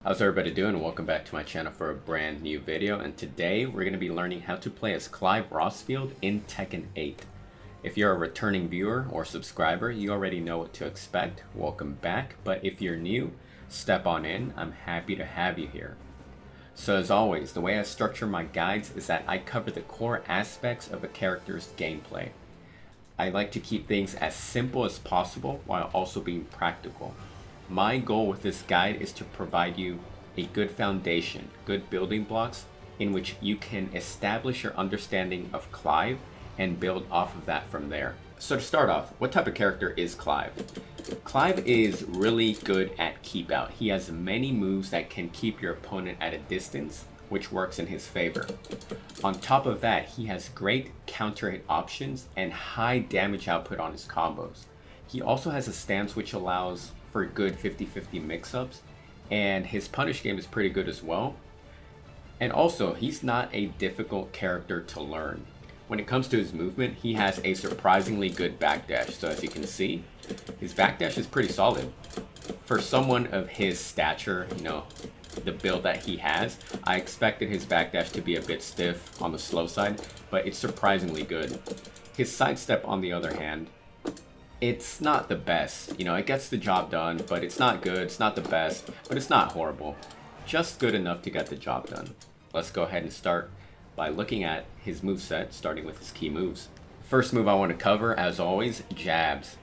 How's everybody doing? Welcome back to my channel for a brand new video, and today we're going to be learning how to play as Clive Rosfield in Tekken 8. If you're a returning viewer or subscriber, you already know what to expect. Welcome back, but if you're new, step on in. I'm happy to have you here. So as always, the way I structure my guides is that I cover the core aspects of a character's gameplay. I like to keep things as simple as possible while also being practical. My goal with this guide is to provide you a good foundation, good building blocks in which you can establish your understanding of Clive and build off of that from there. So to start off, what type of character is Clive? Clive is really good at keep out. He has many moves that can keep your opponent at a distance, which works in his favor. On top of that, he has great counter hit options and high damage output on his combos. He also has a stance which allows for good 50-50 mix-ups, and his punish game is pretty good as well. And also, he's not a difficult character to learn. When it comes to his movement, he has a surprisingly good backdash. So as you can see, his backdash is pretty solid. For someone of his stature, the build that he has, I expected his backdash to be a bit stiff on the slow side, but it's surprisingly good. His sidestep, on the other hand, it's not the best. It gets the job done, but it's not good. It's not the best, but it's not horrible. Just good enough to get the job done. Let's go ahead and start by looking at his moveset, starting with his key moves. First move I want to cover, as always, jabs.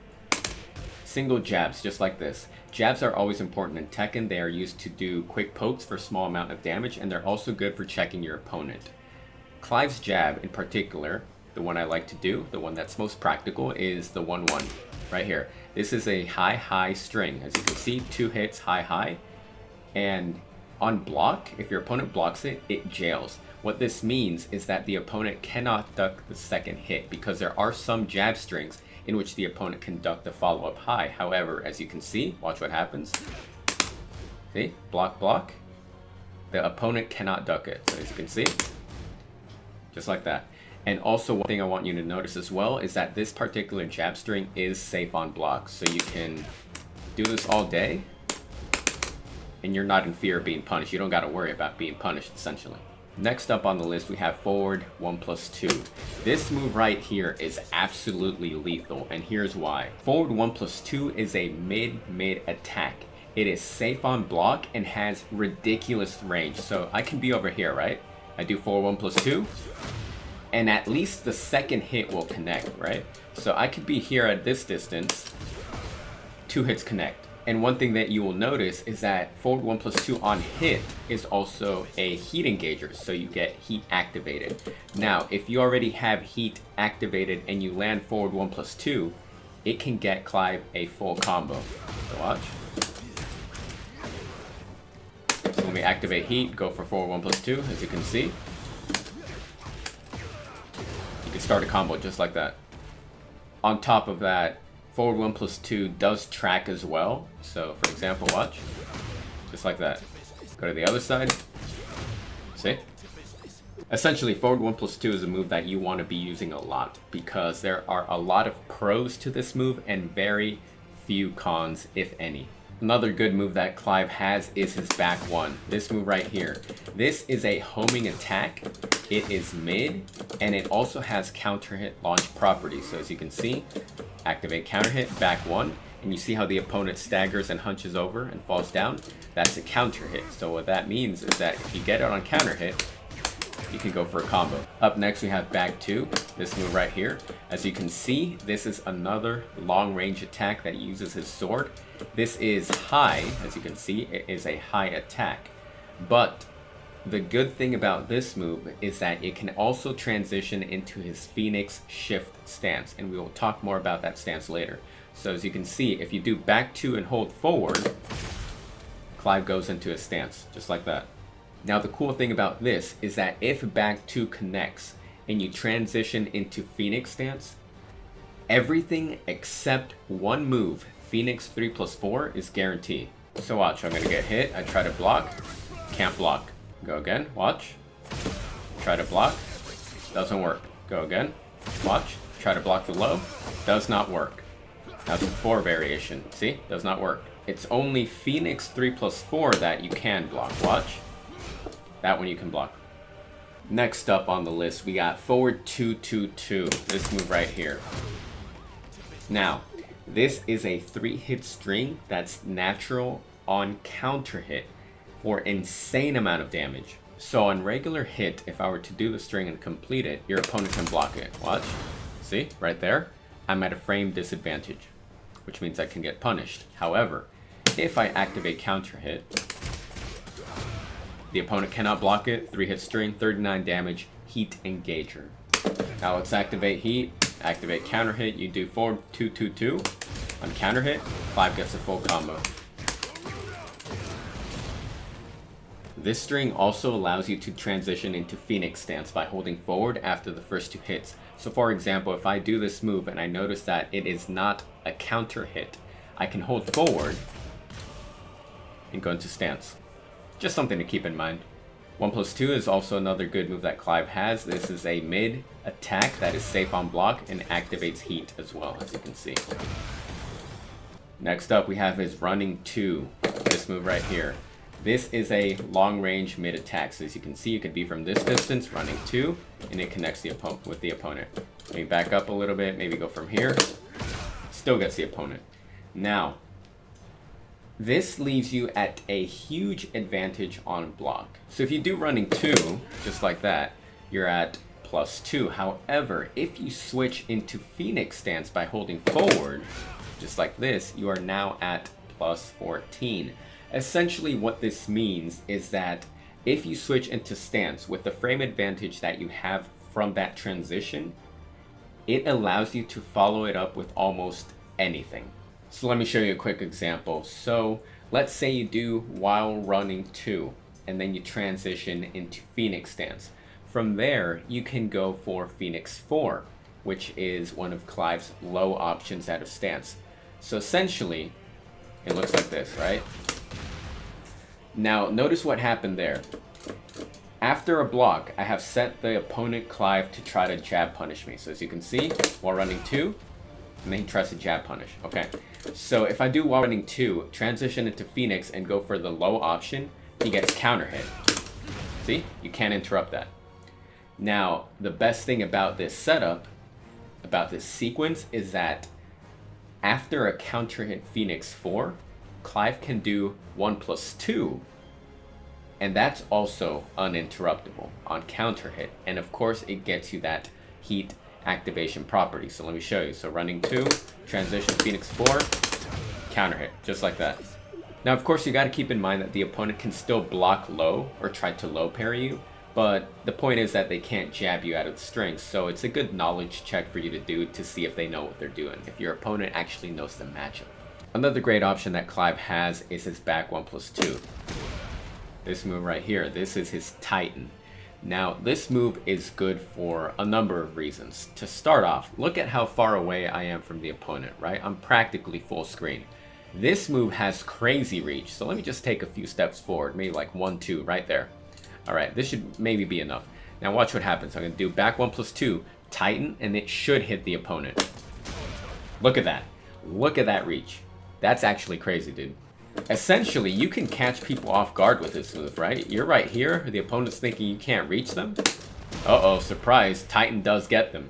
Single jabs, just like this. Jabs are always important in Tekken. They are used to do quick pokes for a small amount of damage, and they're also good for checking your opponent. Clive's jab in particular, the one I like to do, the one that's most practical, is the 1-1 right here. This is a high string. As you can see, 2 hits, high, and on block, if your opponent blocks it, it jails. What this means is that the opponent cannot duck the second hit, because there are some jab strings in which the opponent can duck the follow-up high. However, as you can see, watch what happens. See, block, the opponent cannot duck it. So as you can see, just like that. And also, one thing I want you to notice as well is that this particular jab string is safe on block. So you can do this all day and you're not in fear of being punished. You don't got to worry about being punished, essentially. Next up on the list, we have forward 1+2. This move right here is absolutely lethal, and here's why. Forward 1+2 is a mid attack. It is safe on block and has ridiculous range. So I can be over here, right? I do forward 1+2. And at least the second hit will connect, right? So I could be here at this distance, 2 hits connect. And one thing that you will notice is that forward 1+2 on hit is also a heat engager, so you get heat activated. Now, if you already have heat activated and you land forward 1+2, it can get Clive a full combo. So watch. So let me activate heat, go for forward 1+2, as you can see. You can start a combo just like that. On top of that, forward 1+2 does track as well. So for example, watch. Just like that. Go to the other side. See? Essentially, forward 1+2 is a move that you want to be using a lot, because there are a lot of pros to this move and very few cons, if any. Another good move that Clive has is his back 1. This move right here. This is a homing attack. It is mid, and it also has counter hit launch properties. So as you can see, activate counter hit, back 1, and you see how the opponent staggers and hunches over and falls down? That's a counter hit. So what that means is that if you get it on counter hit, you can go for a combo. Up next, we have back 2, this move right here. As you can see, this is another long range attack that uses his sword. This is high, as you can see, it is a high attack. But the good thing about this move is that it can also transition into his Phoenix shift stance, and we will talk more about that stance later. So as you can see, if you do back 2 and hold forward, Clive goes into his stance, just like that. Now the cool thing about this is that if back 2 connects and you transition into Phoenix stance, everything except one move, Phoenix 3+4, is guaranteed. So watch, I'm gonna get hit, I try to block, can't block. Go again, watch. Try to block, doesn't work. Go again, watch. Try to block the low, does not work. That's a 4 variation, see, does not work. It's only Phoenix 3+4 that you can block. Watch. That one you can block. Next up on the list, we got forward 2-2-2. This move right here. Now, this is a 3-hit string that's natural on counter hit for insane amount of damage. So on regular hit, if I were to do the string and complete it, your opponent can block it. Watch. See? Right there? I'm at a frame disadvantage, which means I can get punished. However, if I activate counter hit, the opponent cannot block it. 3-hit string, 39 damage, heat engager. Now let's activate heat, activate counter hit. You do forward 2-2-2. On counter hit, Clive gets a full combo. This string also allows you to transition into Phoenix stance by holding forward after the first 2 hits. So for example, if I do this move and I notice that it is not a counter hit, I can hold forward and go into stance. Just something to keep in mind. 1+2 is also another good move that Clive has. This is a mid attack that is safe on block and activates heat as well, as you can see. Next up we have his running 2, this move right here. This is a long range mid attack, so as you can see, it could be from this distance, running 2, and it connects the with the opponent. Maybe back up a little bit, maybe go from here, still gets the opponent. Now, this leaves you at a huge advantage on block. So if you do running 2, just like that, you're at +2. However, if you switch into Phoenix stance by holding forward, just like this, you are now at +14. Essentially what this means is that if you switch into stance with the frame advantage that you have from that transition, it allows you to follow it up with almost anything. So let me show you a quick example. So let's say you do while running 2 and then you transition into Phoenix stance. From there, you can go for Phoenix 4, which is one of Clive's low options out of stance. So essentially, it looks like this, right? Now, notice what happened there. After a block, I have set the opponent Clive to try to jab punish me. So as you can see, while running 2, and then he tries to jab punish. Okay, so if I do while running 2, transition into Phoenix and go for the low option, he gets counter hit. See? You can't interrupt that. Now, the best thing about this setup, about this sequence, is that after a counter hit Phoenix 4, Clive can do 1+2, and that's also uninterruptible on counter hit. And of course, it gets you that heat activation property. So let me show you. So running 2, transition Phoenix 4, counter hit, just like that. Now, of course, you got to keep in mind that the opponent can still block low or try to low parry you, but the point is that they can't jab you out of the strings. So it's a good knowledge check for you to do to see if they know what they're doing, if your opponent actually knows the matchup. Another great option that Clive has is his back 1+2. This move right here, this is his Titan. Now, this move is good for a number of reasons. To start off, look at how far away I am from the opponent, right? I'm practically full screen. This move has crazy reach, so let me just take a few steps forward, maybe like 1, 2, right there. Alright, this should maybe be enough. Now watch what happens. I'm going to do back 1+2, Titan, and it should hit the opponent. Look at that. Look at that reach. That's actually crazy, dude. Essentially, you can catch people off guard with this move, right? You're right here, the opponent's thinking you can't reach them. Uh-oh, surprise, Titan does get them.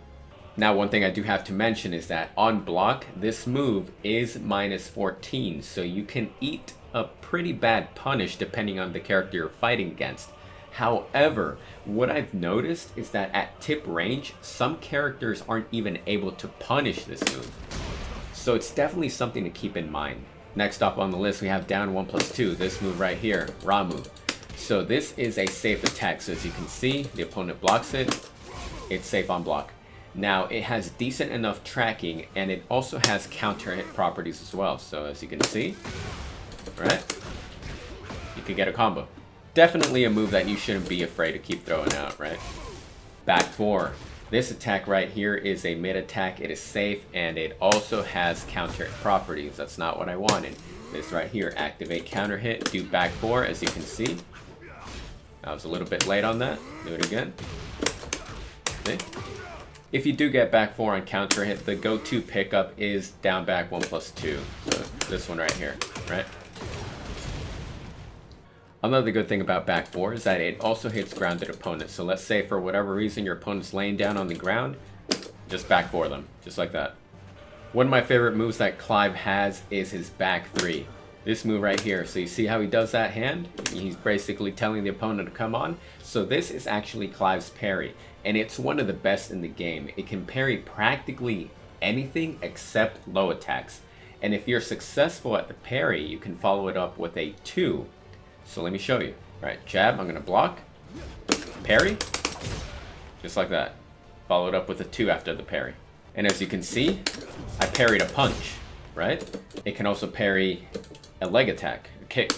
Now, one thing I do have to mention is that on block, this move is -14, so you can eat a pretty bad punish depending on the character you're fighting against. However, what I've noticed is that at tip range, some characters aren't even able to punish this move. So it's definitely something to keep in mind. Next up on the list, we have down 1+2, this move right here, Ramu. So this is a safe attack. So as you can see, the opponent blocks it, it's safe on block. Now, it has decent enough tracking, and it also has counter hit properties as well. So as you can see, right, you can get a combo. Definitely a move that you shouldn't be afraid to keep throwing out, right? Back 4. This attack right here is a mid attack, it is safe, and it also has counter hit properties. That's not what I wanted. This right here, activate counter hit, do back 4, as you can see. I was a little bit late on that, do it again. See? If you do get back 4 on counter hit, the go-to pickup is down back 1+2. So this one right here. right? Another good thing about back 4 is that it also hits grounded opponents. So let's say for whatever reason your opponent's laying down on the ground, just back 4 them, just like that. One of my favorite moves that Clive has is his back 3. This move right here. So you see how he does that hand? He's basically telling the opponent to come on. So this is actually Clive's parry, and it's one of the best in the game. It can parry practically anything except low attacks. And if you're successful at the parry, you can follow it up with a 2. So let me show you. All right, jab, I'm gonna block, parry, just like that. Followed up with a 2 after the parry. And as you can see, I parried a punch, right? It can also parry a leg attack, a kick.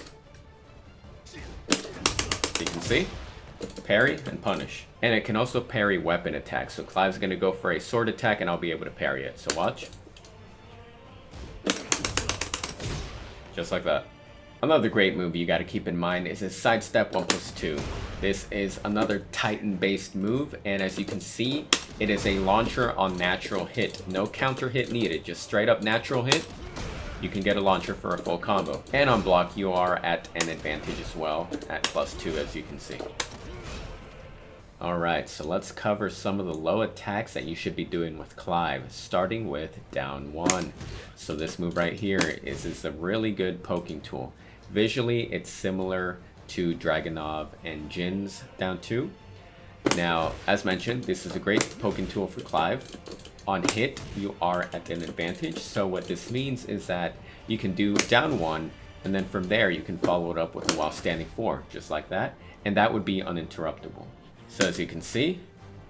You can see, parry and punish. And it can also parry weapon attacks. So Clive's gonna go for a sword attack and I'll be able to parry it. So watch. Just like that. Another great move you got to keep in mind is his sidestep 1+2. This is another Titan based move, and as you can see, it is a launcher on natural hit. No counter hit needed, just straight up natural hit. You can get a launcher for a full combo. And on block you are at an advantage as well, at +2 as you can see. Alright, so let's cover some of the low attacks that you should be doing with Clive, starting with down 1. So this move right here is a really good poking tool. Visually, it's similar to Dragunov and Jin's down 2. Now, as mentioned, this is a great poking tool for Clive. On hit, you are at an advantage. So what this means is that you can do down 1, and then from there you can follow it up with a while standing 4, just like that. And that would be uninterruptible. So as you can see,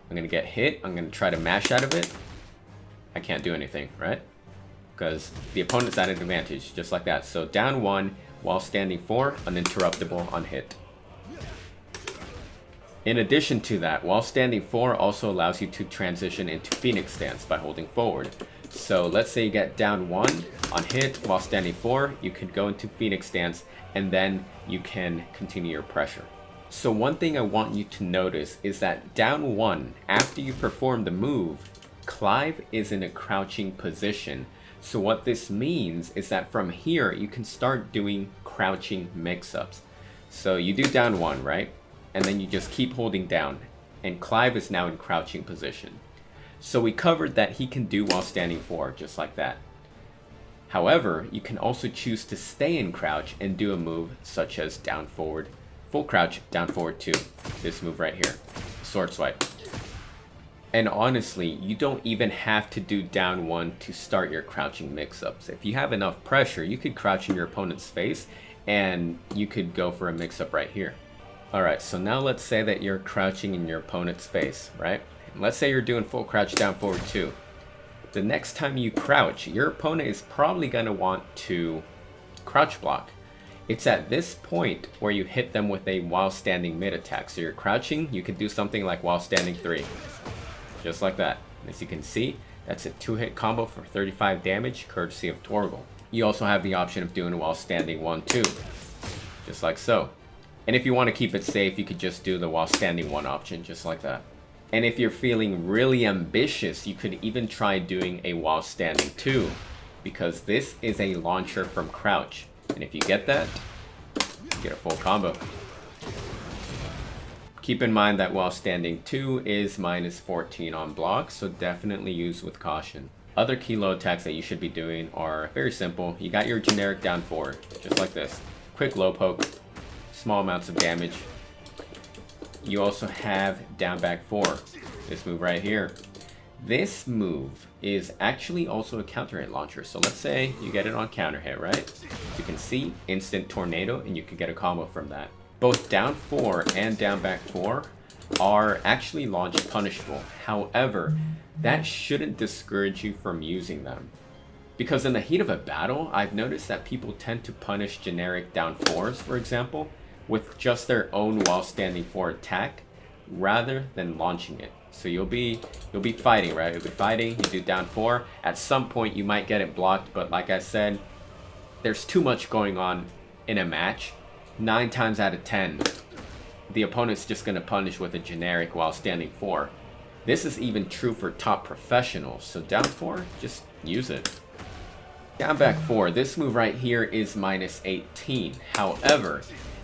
I'm going to get hit. I'm going to try to mash out of it. I can't do anything, right? Because the opponent's at an advantage, just like that. So down 1, while standing 4, uninterruptible on hit. In addition to that, while standing 4 also allows you to transition into Phoenix stance by holding forward. So let's say you get down 1 on hit while standing 4, you could go into Phoenix stance and then you can continue your pressure. So one thing I want you to notice is that down 1, after you perform the move, Clive is in a crouching position. So what this means is that from here, you can start doing crouching mix-ups. So you do down 1, right? And then you just keep holding down. And Clive is now in crouching position. So we covered that he can do while standing 4, just like that. However, you can also choose to stay in crouch and do a move such as down forward, full crouch, down forward 2. This move right here, sword swipe. And honestly, you don't even have to do down 1 to start your crouching mix-ups. If you have enough pressure, you could crouch in your opponent's face and you could go for a mix-up right here. Alright, so now let's say that you're crouching in your opponent's face, right? Let's say you're doing full crouch down forward 2. The next time you crouch, your opponent is probably going to want to crouch block. It's at this point where you hit them with a while standing mid attack. So you're crouching, you could do something like while standing 3. Just like that. As you can see, that's a 2-hit combo for 35 damage, courtesy of Torgal. You also have the option of doing while standing 1-2, just like so. And if you want to keep it safe, you could just do the while standing 1 option, just like that. And if you're feeling really ambitious, you could even try doing a while standing 2, because this is a launcher from crouch. And if you get that, you get a full combo. Keep in mind that while standing 2 is -14 on block, so definitely use with caution. Other key low attacks that you should be doing are very simple. You got your generic down forward, just like this. Quick low poke, small amounts of damage. You also have down back 4, this move right here. This move is actually also a counter hit launcher. So let's say you get it on counter hit, right? As you can see, instant tornado, and you can get a combo from that. Both down 4 and down back 4 are actually launch punishable. However, that shouldn't discourage you from using them. Because in the heat of a battle, I've noticed that people tend to punish generic down 4s, for example, with just their own while standing 4 attack, rather than launching it. So you'll be fighting, right? You'll be fighting, you do down 4. At some point you might get it blocked, but like I said, there's too much going on in a match. 9 times out of 10, the opponent's just going to punish with a generic while standing 4. This is even true for top professionals, so down 4, just use it. Down back 4. This move right here is minus 18. However,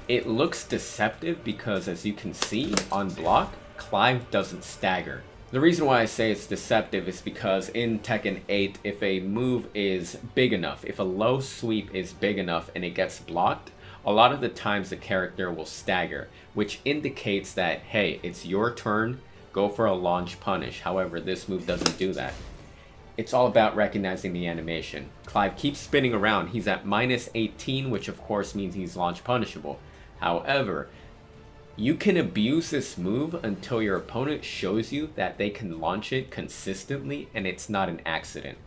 it looks deceptive because, as you can see, on block, Clive doesn't stagger. The reason why I say it's deceptive is because in Tekken 8, if a move is big enough, if a low sweep is big enough and it gets blocked, a lot of the times the character will stagger, which indicates that, hey, it's your turn, go for a launch punish. However, this move doesn't do that. It's all about recognizing the animation. Clive keeps spinning around. He's at minus 18, which of course means he's launch punishable. However, you can abuse this move until your opponent shows you that they can launch it consistently and it's not an accident.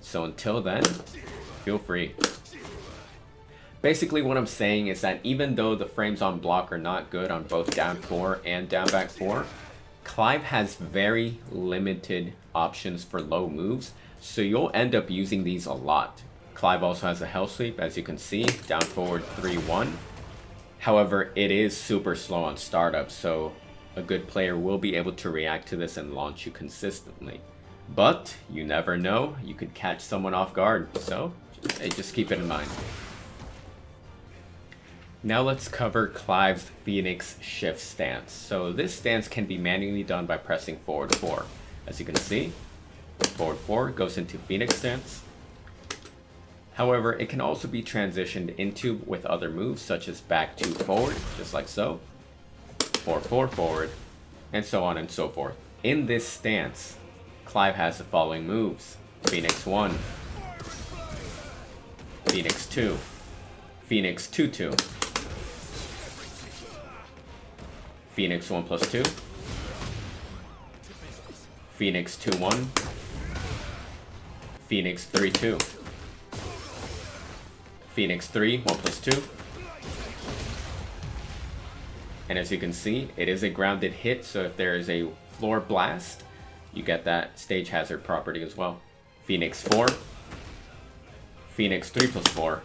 So until then, feel free. Basically what I'm saying is that even though the frames on block are not good on both down 4 and down back 4, Clive has very limited options for low moves, so you'll end up using these a lot. Clive also has a hell sweep, as you can see, down forward 3-1. However, it is super slow on startup, so a good player will be able to react to this and launch you consistently. But you never know, you could catch someone off guard, so just keep it in mind. Now let's cover Clive's Phoenix Shift stance. So this stance can be manually done by pressing forward 4. As you can see, forward 4 goes into Phoenix stance. However, it can also be transitioned into with other moves such as back 2 forward, just like so, 4-4 forward, and so on and so forth. In this stance, Clive has the following moves: Phoenix 1, Phoenix 2, Phoenix 2-2, Phoenix 1+2, Phoenix 2-1, Phoenix 3-2, Phoenix 3, 1+2. And as you can see, it is a grounded hit, so if there is a floor blast, you get that stage hazard property as well. Phoenix 4, Phoenix 3+4.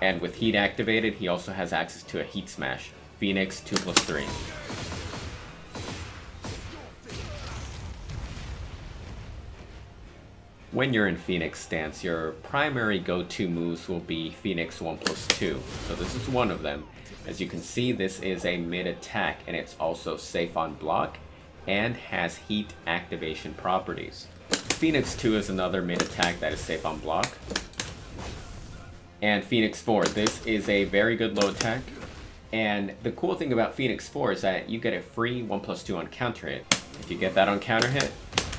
And with heat activated, he also has access to a heat smash. Phoenix 2+3. When you're in Phoenix stance, your primary go-to moves will be Phoenix 1+2. So this is one of them. As you can see, this is a mid attack and it's also safe on block and has heat activation properties. Phoenix 2 is another mid attack that is safe on block. And Phoenix 4, this is a very good low attack. And the cool thing about Phoenix 4 is that you get a free 1+2 on counter hit. If you get that on counter hit,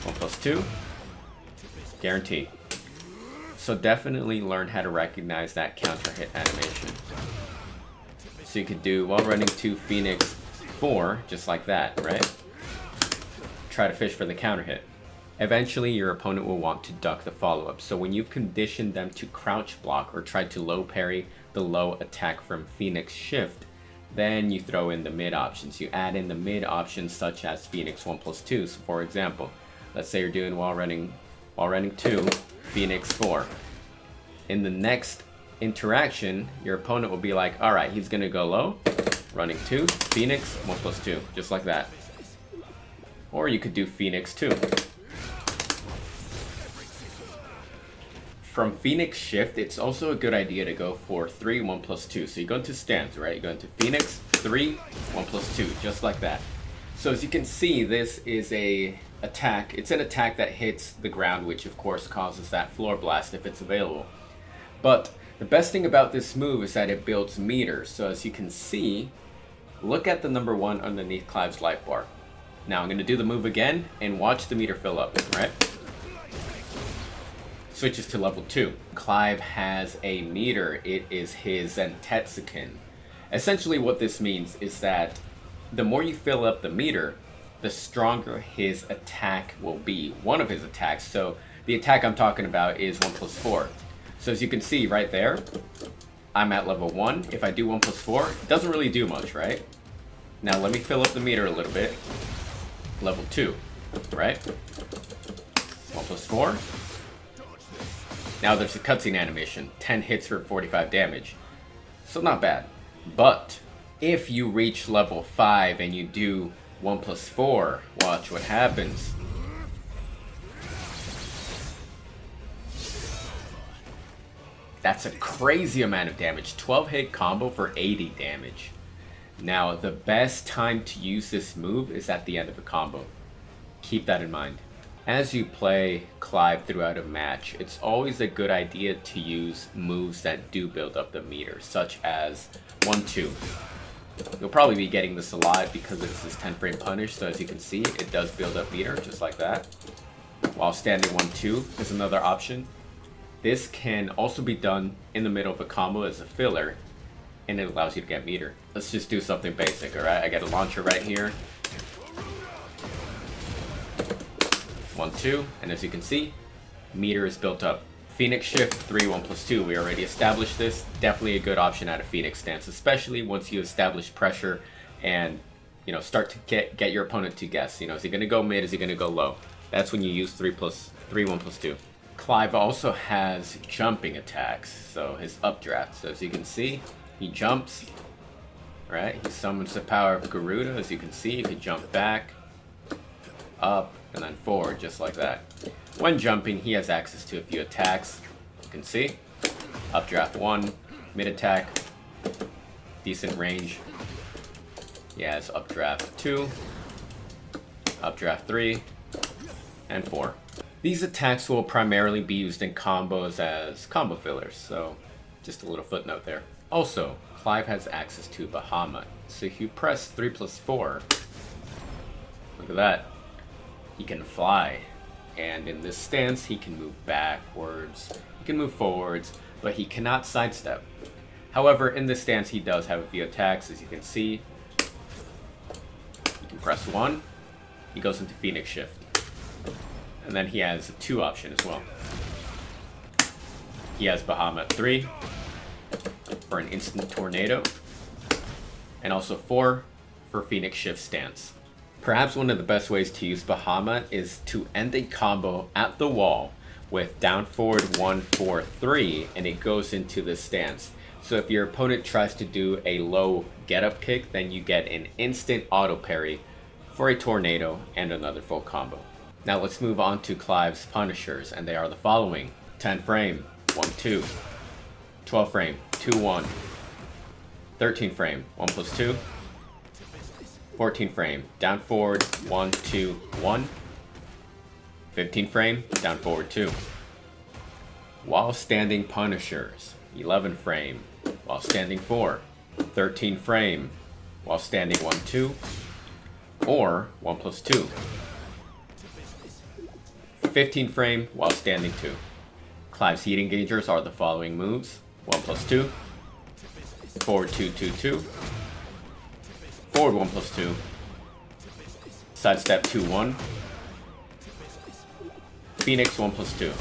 1+2, guaranteed. So definitely learn how to recognize that counter hit animation. So you could do while running to Phoenix 4, just like that, right? Try to fish for the counter hit. Eventually your opponent will want to duck the follow-up. So when you've conditioned them to crouch block or try to low parry the low attack from Phoenix Shift, then you throw in the mid options. You add in the mid options such as Phoenix 1+2. So for example, let's say you're doing while running 2, Phoenix 4. In the next interaction, your opponent will be like, alright, he's gonna go low, running 2, Phoenix 1+2, just like that. Or you could do Phoenix 2. From Phoenix Shift, it's also a good idea to go for 3, 1+2. So you go into stance, right? You go into Phoenix, 3, 1+2, just like that. So as you can see, this is a attack. It's an attack that hits the ground, which of course causes that floor blast if it's available. But the best thing about this move is that it builds meters. So as you can see, look at the number 1 underneath Clive's life bar. Now I'm going to do the move again and watch the meter fill up, right? Switches to level 2. Clive has a meter. It is his Zantetsuken. Essentially what this means is that the more you fill up the meter, the stronger his attack will be. One of his attacks. So the attack I'm talking about is 1+4. So as you can see right there, I'm at level 1. If I do 1+4, it doesn't really do much, right? Now let me fill up the meter a little bit. Level 2, right? 1+4. Now there's a cutscene animation, 10 hits for 45 damage. So not bad. But if you reach level 5 and you do 1+4, watch what happens. That's a crazy amount of damage. 12 hit combo for 80 damage. Now, the best time to use this move is at the end of a combo. Keep that in mind. As you play Clive throughout a match, it's always a good idea to use moves that do build up the meter, such as 1-2. You'll probably be getting this a lot because it's this 10 frame punish, so as you can see, it does build up meter, just like that. While standing 1-2 is another option. This can also be done in the middle of a combo as a filler, and it allows you to get meter. Let's just do something basic, alright? I got a launcher right here. 1-2, and as you can see, meter is built up. Phoenix Shift 3-1+2, we already established this. Definitely a good option out of Phoenix stance, especially once you establish pressure and start to get your opponent to guess. Is he gonna go mid, is he gonna go low? That's when you use 3-1+2. Clive also has jumping attacks, so his Updraft. So as you can see, he jumps, right? He summons the power of Garuda. As you can see, you can jump back, up, and then forward, just like that. When jumping, he has access to a few attacks. You can see, Updraft 1, mid attack, decent range. He has Updraft 2, Updraft 3, and 4. These attacks will primarily be used in combos as combo fillers, so just a little footnote there. Also, Clive has access to Bahamut, so if you press 3+4, look at that, he can fly, and in this stance he can move backwards, he can move forwards, but he cannot sidestep. However, in this stance he does have a few attacks, as you can see. You can press 1, he goes into Phoenix Shift, and then he has a 2 option as well. He has Bahamut 3 for an instant tornado, and also 4 for Phoenix Shift stance. Perhaps one of the best ways to use Bahamut is to end a combo at the wall with down forward 1-4-3, and it goes into this stance. So if your opponent tries to do a low get up kick, then you get an instant auto parry for a tornado and another full combo. Now let's move on to Clive's punishers, and they are the following: 10 frame, 1-2, 12 frame, 2-1, 13 frame, 1+2, 14 frame, down forward, 1-2-1, 15 frame, down forward 2. While standing punishers, 11 frame, while standing 4, 13 frame, while standing 1-2, or 1+2. 15 frame while standing 2. Clive's heat engagers are the following moves: 1+2, forward 2-2-2, forward 1+2, sidestep 2-1, Phoenix 1+2.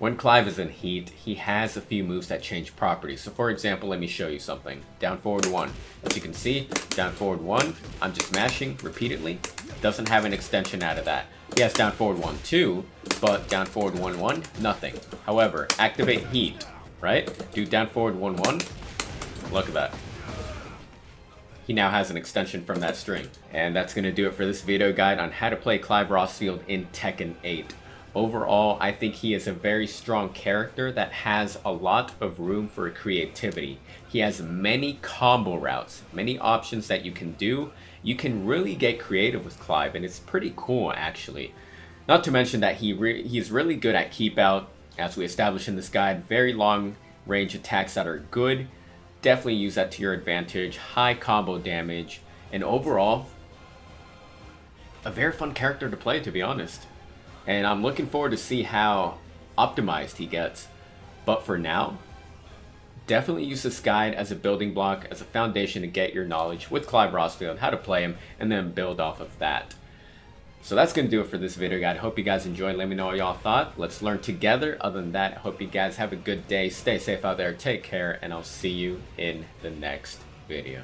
When Clive is in heat, he has a few moves that change properties. So for example, let me show you something. Down forward 1. As you can see, down forward 1, I'm just mashing repeatedly. Doesn't have an extension out of that. He has down forward 1-2, but down forward 1-1, nothing. However, activate heat, right? Do down forward 1-1. Look at that. He now has an extension from that string. And that's going to do it for this video guide on how to play Clive Rosfield in Tekken 8. Overall, I think he is a very strong character that has a lot of room for creativity. He has many combo routes, many options that you can do. You can really get creative with Clive, and it's pretty cool actually. Not to mention that he's really good at keep out, as we established in this guide. Very long range attacks that are good. Definitely use that to your advantage. High combo damage, and overall, a very fun character to play, to be honest. And I'm looking forward to see how optimized he gets. But for now, definitely use this guide as a building block, as a foundation to get your knowledge with Clive Rosfield, how to play him, and then build off of that. So that's going to do it for this video guide. Hope you guys enjoyed. Let me know what y'all thought. Let's learn together. Other than that, I hope you guys have a good day. Stay safe out there. Take care, and I'll see you in the next video.